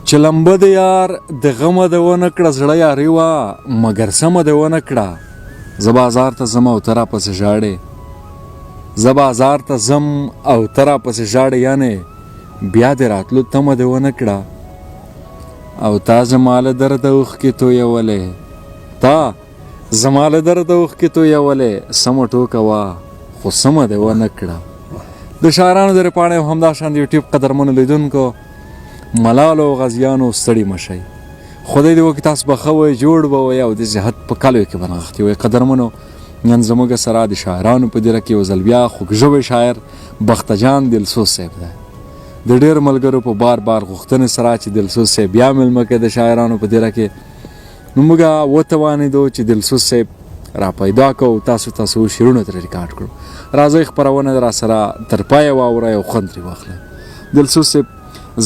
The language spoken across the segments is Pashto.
چې لمبه د یار د غمه د ونه کړه زړه یاري وه مګر سمه د ونه کړه زه بازار ته ځم او ته راپسې ژاړې زه بازار ته ځم او ته راپسې ژاړې یعنې بیا د راتلو تمه د ونه کړه او تا زما له درده اوښکې تویولې تا زما له درده اوښکې تویولې سمه ټوکه وه خو سمه د ونه کړه د شاعرانو درې پاڼې او همدا شان د یوټیوب قدرمنو لیدونکو ملالو او غازیانو ستړي مه شئ خدای دې وکړي تاسو به ښه وئ جوړ به وئ او د صحت په کالیو کې به نغښتي وئ قدرمنو نن زموږ سره د شاعرانو په دیره کې یو ځل بیا خوږژبی شاعر بختجان دلسوز صاحب دی د ډېر ملګرو په بار بار غوښتنې سره چې دلسوز صاحب بیا مېلمه کړي د شاعرانو په دیره کې نو موږ وتوانېدو چې دلسوز صاحب را پیدا کړو تاسو شعرونه ترې ریکارډ کړو راځئ خپرونه را سره تر پایه واورئ او خوند ترې واخلئ دلسوز صاحب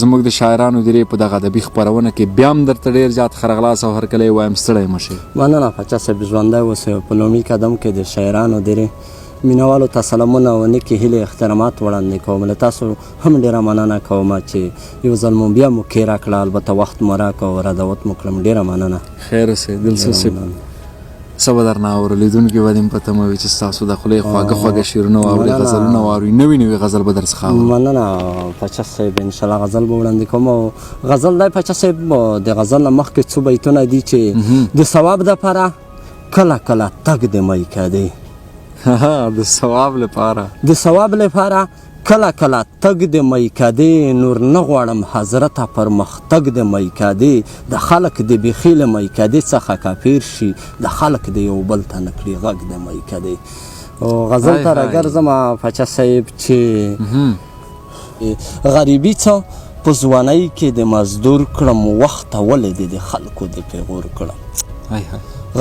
زموږ د شاعرانو درې په دغه ادبي خپرونه کې بیا هم درته ډېر زیات ښه او هرکلی وایم ستړی مه شئ مننه پاچا صاحب ژوندی اوسئ په لومړي قدم کې د شاعرانو درې مینوالو ته سلامونه او نیکې هیلې احترامات وړاندې کوم له تاسو هم ډېره مننه کوم چې یو ځل مو بیا مو کې راکړه البته وخت مو راکړه او رادوت مو کړم ډېره مننه خیر اوسئ دلسوز صاحب څه به درنه اورو لیدونکي به دې هم په تمه وي چې ستاسو د خولې خواږه خواږه شعرونه واوري غزلونه واوري نوي نوي غزل به درڅخه اورو مننه پاچا صاحب انشاءالله غزل به وړاندې کوم او غزل دی پاچا صاحب د غزل نه مخکې څو بیتونه دي چې د ثواب دپاره کله کله تګ د میکه دی د ثواب لپاره کله کله تګ د میکدې نور نه غواړم حضرته پر مخ تګ د میکدې د خلق د بیخي له میکدې څخه کافر شي د خلق د یو بل ته نکړي غږ د میکدې غزل ته راګرځم پاچا صاحب چې غریبي څه په ځوانۍ کې د مزدور کړم وخته ولې د خلکو د پیغور کړم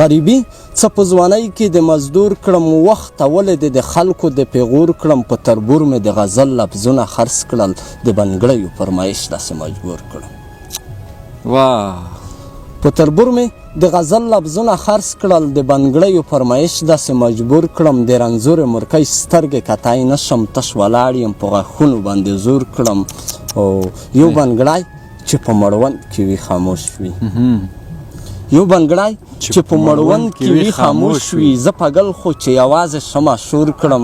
غریبي څه په ځوانۍ کې د مزدور کړم وخته ولې د خلکو د پیغور کړم په تربور مې د غزل لفظونه خرڅ کړل د بنګړیو فرمایش داسې مجبور کړم په تربور مې د غزل لفظونه خرڅ کړل د بنګړیو فرمایش داسې مجبور کړم د رنځورې مرکۍ سترګې کتای نشم تش ولاړ یم په غاښونو باندې زور کړم او یو بنګړی چې په مړوند کې وي خاموش وي یو بنګړی چې په مړوند کې وي خاموش وي زه پګل خو چې یوازې شمه شور کړم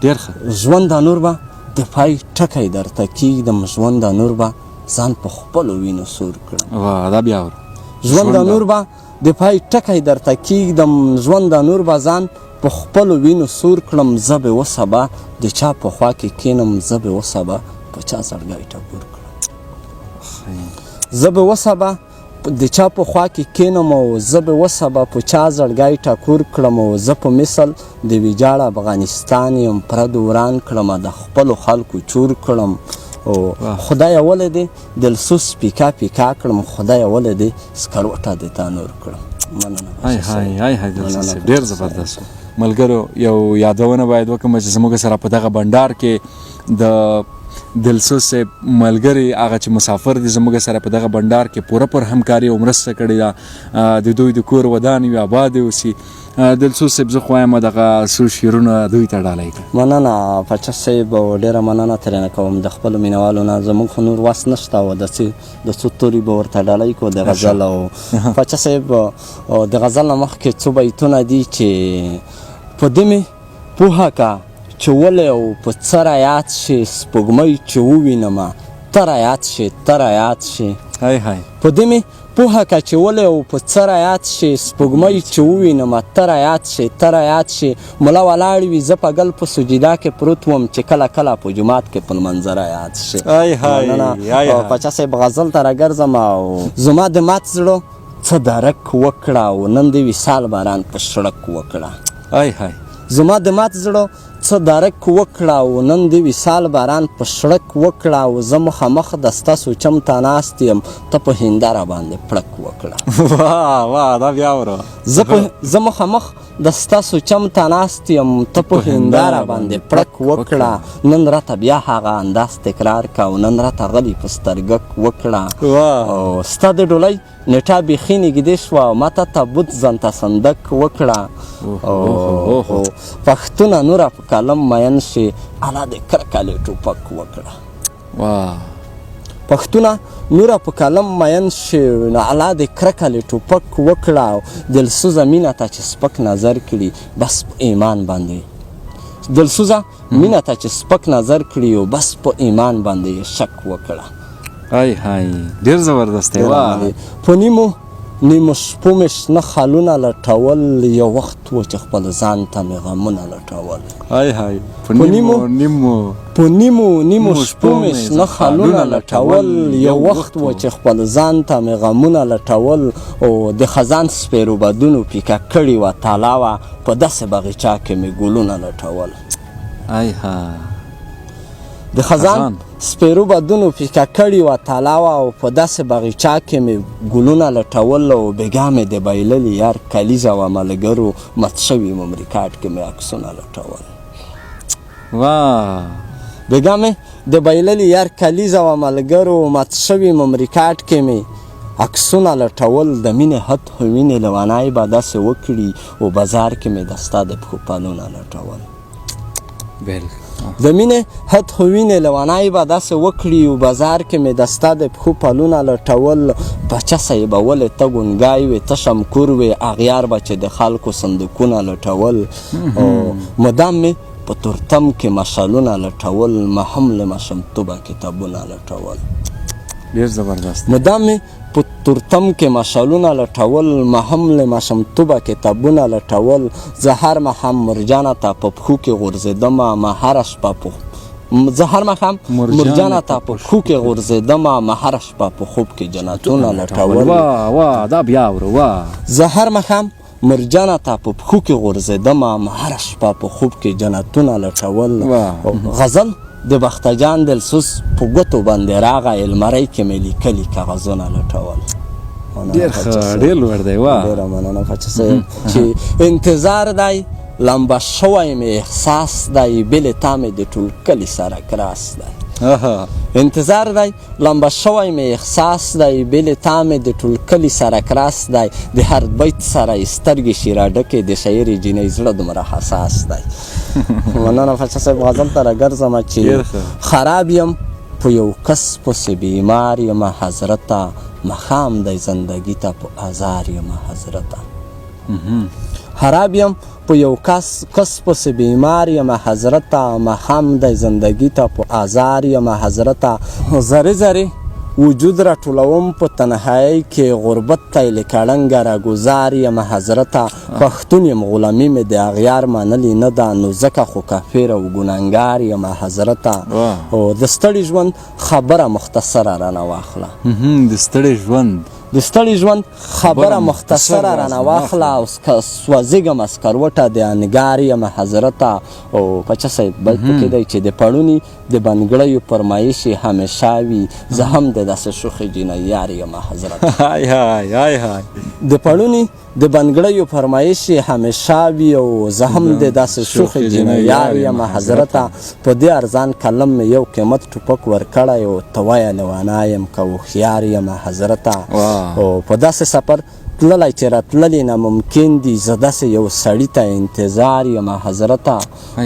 ډېر ښه ژوند دا نور به د پای ټکی درته کېږدم ژوند دا نور به ځان په خپلو وینو سور کړم دا بیا ژوند دا نور به د پای ټکی درته کېږدم ژوند دا نور به ځان په خپلو وینو سور کړم زه به وسبا د چا په خوا کې کښېنم زه به وسبا په چا زړګی ټکور کړم زه به وسبا د چا په خوا کې کښېنم او زه به وسبا په چا زړګی ټکور کړم او زه په مثل د ویجاړ افغانستان یم پردو وران کړم د خپلو خلکو چور کړم او خدایه ولې دې دلسوز پیکا پیکا کړم خدایه ولې دې سکروټه د تا نور کړم مننه ډېر زبردست ملګرو یو یادونه باید وکړم چې زموږ سره په دغه بنډار کې د دلسوز صاحب ملګري هغه چې مسافر دي زموږ سره په دغه بنډار کې پوره همکاري او مرسته کړې ده د دوی د کور ودان وي آباد اوسي دلسوز صاحب زه خو وایم دغه څو شعرونه دوی ته ډالۍ کړه مننه پاچا صاحب ډېره مننه ترېنه کوم د خپلو مینوالو نه زموږ خو نور وس نشته او د څو توري به ورته ډالۍ کړو د غزل او پاچا صاحب د غزل نه مخکې څو بیتونه دي چې په دې مې پوهه که چې ولې او په څه رایاد شي سپوږمۍ چې ووینمه ته رایاد شي په دې مې پوهه که چې ولې او په څه رایاد شي سپوږمۍ چې ووینمه ته رایاد شي ملا ولاړ وي زه پګل په سجده کې پروت وم چې کله کله په جومات کې په لمنظره یاد شي پاچا صاحب غزل ته راګرځم او زما د مات زړه څه درک وکړه او نن د وصال باران په شړک وکړه زما د مات زړه څه درک وکړه او نن د وصال باران په شړک وکړه او زه مخامخ د ستاسو چم ته ناست یم ته په هنداره باندې پړک وکړه دا بیا وره زه مخامخ د ستاسو چم ته ناست یم ته په هنداره باندې پړک وکړه نن راته بیا هغه انداز تکرار که او نن راته غلی په سترګک وکړه او ستا د ډولۍ نیټه بیخي نږدې شوه او ماته تابوت ځانته صندق وکړه پښتونه نوره په قلم مین شي الا د کرکالې ټوپک وکړه پښتونه نوره په کلم مین شي نو الله دې کرکه له ټوپک وکړه دلسوزه مینه ته چې سپک نظر کړي بس په ایمان باندې دلسوزه مینه ته چې سپک نظر کړي او بس په ایمان باندې شک وکړه های های ډېر زبردست دی واه په نیمو شپو مې شنه خالونه لټول یو وخت و چې خپل ځان ته مې غمونه لټول های های په نیمو شپو مې شنه خالونه لټول یو وخت و چې خپل ځان ته مې غمونه لټول او د خزان سپیرو بدونو پیکه کړي وه تالا وه په داسې بغیچه کې مې ګلونه لټول های های د خزان سپیرو بدونو پیکه کړي وه تالا وه او په داسې بغیچه کې مې ګلونه لټول او بېګا مې د بایللي یار کلیزه وه ملګرو مت شوي ممریکاټ کې مې عکسونه لټول واه بېګا مې د بایللي یار کلیزه وه ملګرو مت شوي ممریکاټ کې مې عکسونه لټول د مینې حد خو وینې لیونی به داسې وکړي او بازار کې مې د ستا د پښو پلونه لټول د مینې حد خو وینې لیونی به داسې وکړي او بازار کې مې د ستا د پښو پلونه لټول بچه صیبولې ته ګونګای وې ته شمکور وې اغیار به چې د خلکو صندوقونه لټول او مدام مې په تورتم کې مشالونه لټول ما هم له ماشومتوبه کتابونه لټول ډېر زبردست مدام مې په تورتم کې مشالونه لټول ما هم له ماشومتوبه کتابونه لټول زه هر ماښام مرجانه ته په پښو کې غورځېدمه ما هره شپه زه هر ماښام مرجانه ته په پښو کې غورځېدمه ما هره شپه په خوب کې جنتونه لټول واه دا بیا ورو واه زه هر ماښام مرجانه ته په پښو کې غورځېدمه ما هره شپه په خوب کې جنتونه لټول غزل د بختجان دلسوز په ګوتو باندې راغی المرۍ کې مې لیکلي کاغذونه لټول ډېر ښه ډېر لوړ دی واه ډېره مننه پاچا صاحب چې انتظار دی لمبه شوی مې احساس دی بلې تا مې د ټول کلي سره کراس دی انتظار دی لمبه شوی مې احساس دی بلې تا مې د ټول کلي سره کراس دی د هر بیت سره یې سترګې شي راډکې د شاعرې جینۍ زړه دومره حساس دی مننه پاچا صاحب غزل ته راګرځمه چې خراب یم په یو کس پسې بیمار یم حضرته مخام دی زندگی ته په آزار یم حضرته خراب یم په یو کس پسې بیمار یم حضرته مخام دی زندگی ته په آزار یم حضرته ذرې ذرې وجود را ټولوم په تنهایی کې غربت ته یې له کړنګه راګزار یم حضرته پښتون یم غلامي مې د اغیار منلې نه ده نو ځکه خو کافر او ګنهګار یم حضرته او د ستړي ژوند خبره مختصره رانه واخله د ستړي ژوند خبره مختصره رانه واخله او سوځېږم اسکروټه د انګار یم حضرته او پاچا صاحب بل پکې دی چې د پړوني د بنګړیو فرمایش یې همیشه وي زه هم د داسې شوخې جینۍ یار یم حضرته د پړوني د بنګړیو فرمایش یې همیشه وي او زه هم د داسې شوخې جینۍ یار یم حضرته په دې ارزان کلم مې یو قیمت ټوپک ورکړی او ته وایه لیونی یم که هوښیار یم حضرته او په داسې سفر تللی چې راتللی ناممکن دي زه داسې یو سړي ته انتظار یم حضرته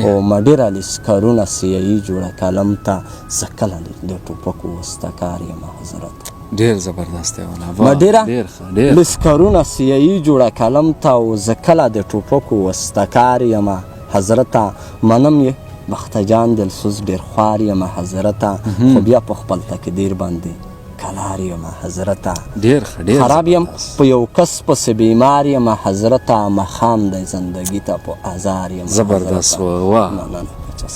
او ما ډېره لیسکارونه سیایي جوړه کلم ته زه کله د ټوپکو وسته یم حضرته ډېر زبردست دی ما ډېره لیسکارونه سیایي جوړه کلم ته او زه کله د ټوپکو وسته یم حضرته منم یې بختجان دلسوز ډېر خوار یم حضرته خو بیا په خپل تقدیر باندې کلار یم حضرته خراب یم په یو کس پسې بیمار یم حضرته مخام دی زندگی ته په آزار یم زبردست واه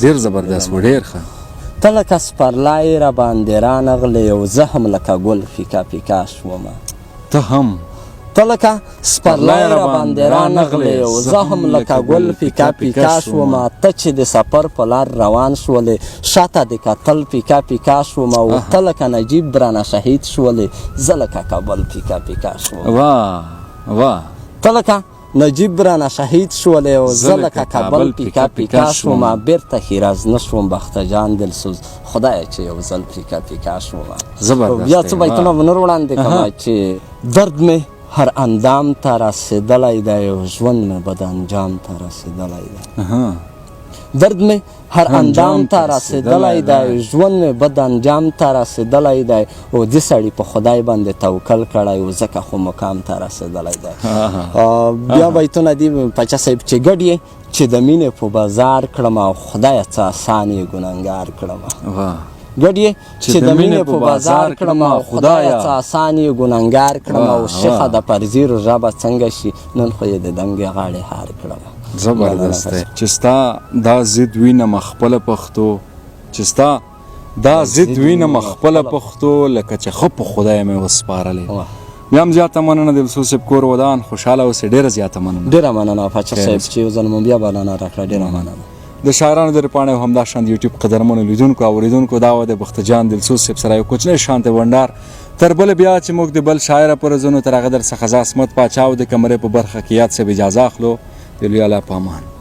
ډېر زبردست و ډېر ښه ته لکه سپرلی را باندې رانغلې او زه هم لکه ګل فیکا فیکا شومه ته لکه سپرلی را باندې رانغلې او زه هم لکه ګل پیکا پیکا شومه ته چې د سفر په لار روان شولې شاته د کتل پیکا پیکا شومه او ته لکه نجیب رانه شهید شولې زه لکه کابل پیکا پیکا شومه ته لکه نجیب رانه شهید شولې او زه لکه کابل پیکا پیکا شومه بیرته ښیراز نه شوم بختجان دلسوز خدایه چې یو ځل پیکا پیکا شومه بیا څه بیتونه به نور وړاندې کومه چې درد مې هر اندام ته رسیدلی دی او ژوند مې بد انجام ته رسیدلی دی درد مې هر اندام ته رسېدلی دی ژوند مې بد انجام ته رسېدلی دی او دې سړي په خدای باندې توکل کړی و ځکه خو مقام ته رسېدلی دی بیا بیتونه دي پاچا صاحب چې ګډ یې چې د مینې په بازار کړم او خدایه څه آسان یې ګنهګار کړم ګډ یې چې د مینې په بازار کړم او خدایه څه آسان یې ګنهګار کړم او شیخه د پرزیرو ژبه څنګه شي نن خو یې د دنګې غاړې هار کړم زبردست دی چې ستا دا ضد وینم خپله پښتو چې ستا دا ضد وینم خپله پښتو لکه چې ښه په خدای مې وسپارلې بیا هم زیاته مننه د یوڅو صاحب کور ودان خوشحاله اوسې ډېره زیاته مننه ډېره مننه پاچا صاحب چې یو ځل مو بیا بلنه راکړه ډېره مننه د شاعرانو د پاڼې او همداشان د یوټیوب قدرمنو لیدونکو او اورېدونکو دا وه د بختجان د یوڅو صاحب سره یو کوچنی شانته ونډار تر بله بیا چې موږ د بل شاعره پر ځو نو تر هغه در څخه زه عصمت پاچا او د کمرې په برخه کې یاد صاحب اجازه اخلو د لوی الله په امان